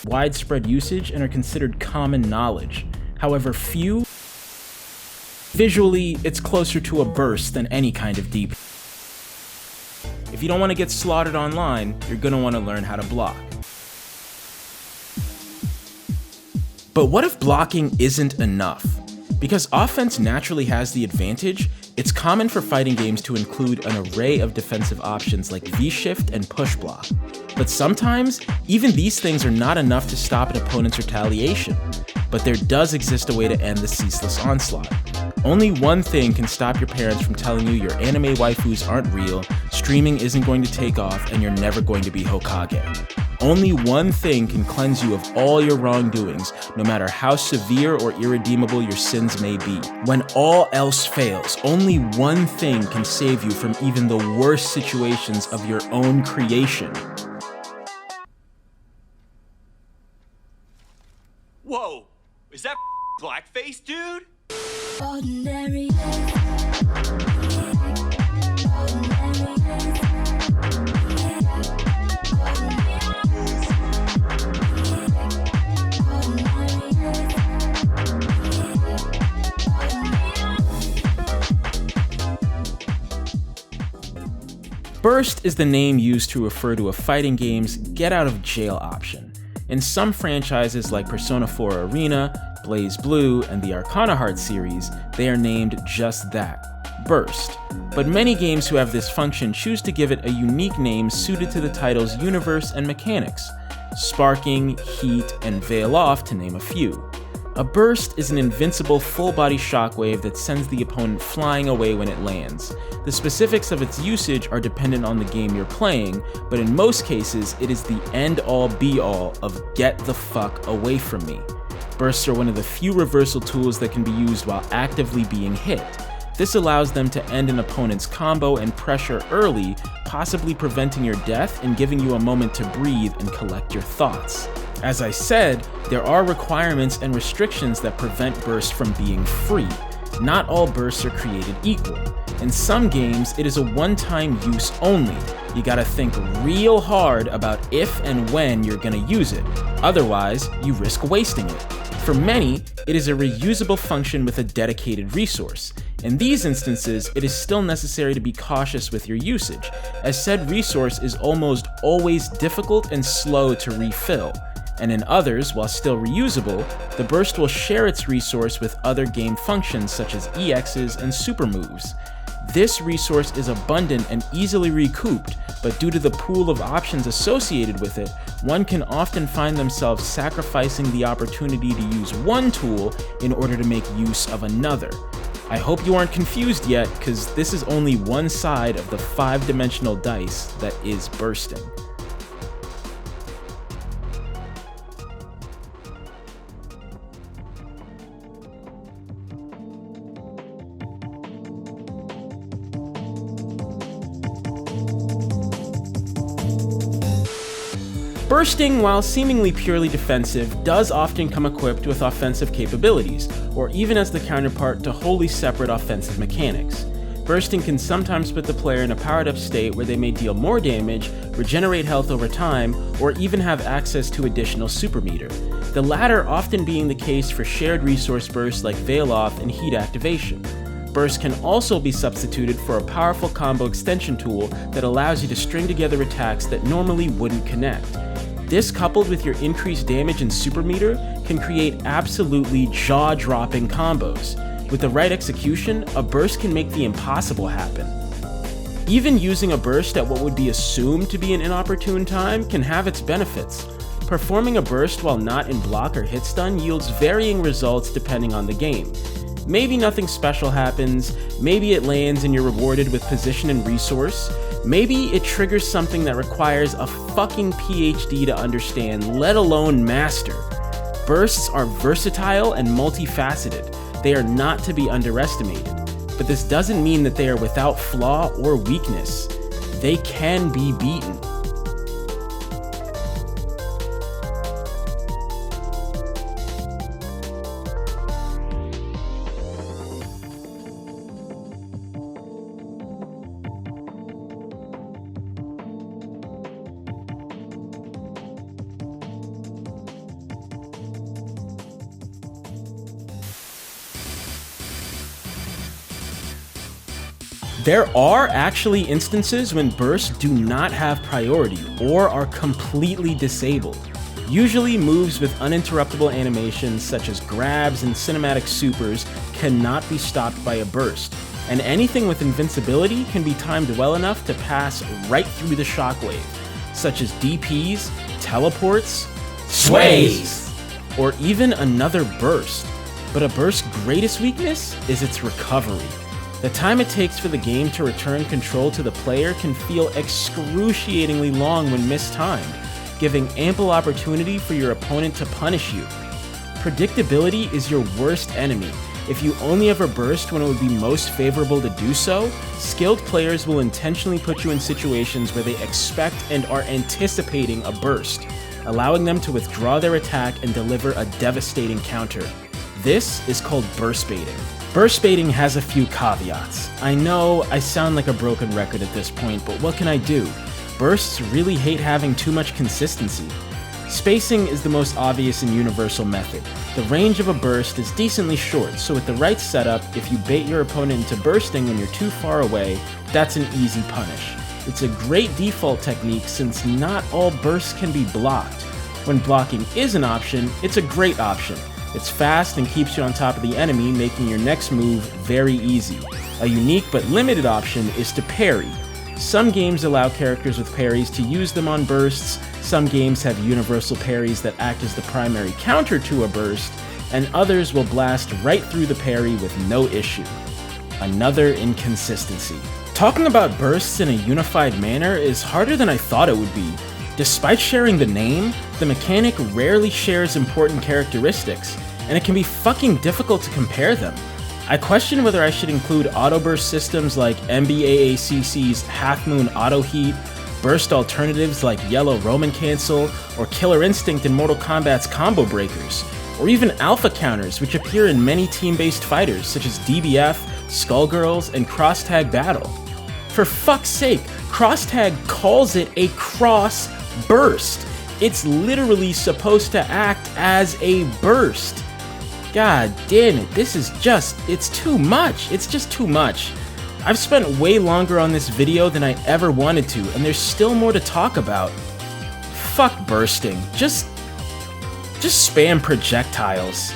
widespread usage and are considered common knowledge. However, visually, it's closer to a burst than any kind of DP. If you don't want to get slaughtered online, you're going to want to learn how to block. But what if blocking isn't enough? Because offense naturally has the advantage, it's common for fighting games to include an array of defensive options like V-shift and push block. But sometimes, even these things are not enough to stop an opponent's retaliation. But there does exist a way to end the ceaseless onslaught. Only one thing can stop your parents from telling you your anime waifus aren't real, streaming isn't going to take off, and you're never going to be Hokage. Only one thing can cleanse you of all your wrongdoings, no matter how severe or irredeemable your sins may be. When all else fails, only one thing can save you from even the worst situations of your own creation. Whoa, is that blackface, dude? Ordinary. Burst is the name used to refer to a fighting game's get-out-of-jail option. In some franchises like Persona 4 Arena, BlazBlue, and the Arcana Heart series, they are named just that, Burst. But many games who have this function choose to give it a unique name suited to the title's universe and mechanics, Sparking, Heat, and Veil Off to name a few. A burst is an invincible full-body shockwave that sends the opponent flying away when it lands. The specifics of its usage are dependent on the game you're playing, but in most cases, it is the end-all be-all of get the fuck away from me. Bursts are one of the few reversal tools that can be used while actively being hit. This allows them to end an opponent's combo and pressure early, possibly preventing your death and giving you a moment to breathe and collect your thoughts. As I said, there are requirements and restrictions that prevent bursts from being free. Not all bursts are created equal. In some games, it is a one-time use only. You gotta think real hard about if and when you're gonna use it. Otherwise, you risk wasting it. For many, it is a reusable function with a dedicated resource. In these instances, it is still necessary to be cautious with your usage, as said resource is almost always difficult and slow to refill. And in others, while still reusable, the burst will share its resource with other game functions such as EXs and super moves. This resource is abundant and easily recouped, but due to the pool of options associated with it, one can often find themselves sacrificing the opportunity to use one tool in order to make use of another. I hope you aren't confused yet, because this is only one side of the 5-dimensional dice that is bursting. Bursting, while seemingly purely defensive, does often come equipped with offensive capabilities, or even as the counterpart to wholly separate offensive mechanics. Bursting can sometimes put the player in a powered-up state where they may deal more damage, regenerate health over time, or even have access to additional super meter. The latter often being the case for shared resource bursts like Veil Off and Heat Activation. Burst can also be substituted for a powerful combo extension tool that allows you to string together attacks that normally wouldn't connect. This, coupled with your increased damage and super meter, can create absolutely jaw-dropping combos. With the right execution, a burst can make the impossible happen. Even using a burst at what would be assumed to be an inopportune time can have its benefits. Performing a burst while not in block or hit stun yields varying results depending on the game. Maybe nothing special happens, maybe it lands and you're rewarded with position and resource, maybe it triggers something that requires a fucking PhD to understand, let alone master. Bursts are versatile and multifaceted. They are not to be underestimated. But this doesn't mean that they are without flaw or weakness. They can be beaten. There are actually instances when bursts do not have priority or are completely disabled. Usually moves with uninterruptible animations such as grabs and cinematic supers cannot be stopped by a burst, and anything with invincibility can be timed well enough to pass right through the shockwave, such as DPs, teleports, sways, or even another burst. But a burst's greatest weakness is its recovery. The time it takes for the game to return control to the player can feel excruciatingly long when mistimed, giving ample opportunity for your opponent to punish you. Predictability is your worst enemy. If you only ever burst when it would be most favorable to do so, skilled players will intentionally put you in situations where they expect and are anticipating a burst, allowing them to withdraw their attack and deliver a devastating counter. This is called burst baiting. Burst baiting has a few caveats. I know I sound like a broken record at this point, but what can I do? Bursts really hate having too much consistency. Spacing is the most obvious and universal method. The range of a burst is decently short, so with the right setup, if you bait your opponent into bursting when you're too far away, that's an easy punish. It's a great default technique since not all bursts can be blocked. When blocking is an option, it's a great option. It's fast and keeps you on top of the enemy, making your next move very easy. A unique but limited option is to parry. Some games allow characters with parries to use them on bursts, some games have universal parries that act as the primary counter to a burst, and others will blast right through the parry with no issue. Another inconsistency. Talking about bursts in a unified manner is harder than I thought it would be. Despite sharing the name, the mechanic rarely shares important characteristics, and it can be fucking difficult to compare them. I question whether I should include auto-burst systems like MBAACC's Half Moon Auto Heat, burst alternatives like Yellow Roman Cancel, or Killer Instinct in Mortal Kombat's Combo Breakers, or even alpha counters which appear in many team-based fighters such as DBF, Skullgirls, and Cross Tag Battle. For fuck's sake, Cross Tag calls it a cross burst. It's literally supposed to act as a burst. God damn it, it's too much. It's just too much. I've spent way longer on this video than I ever wanted to, and there's still more to talk about. Fuck bursting. Just spam projectiles.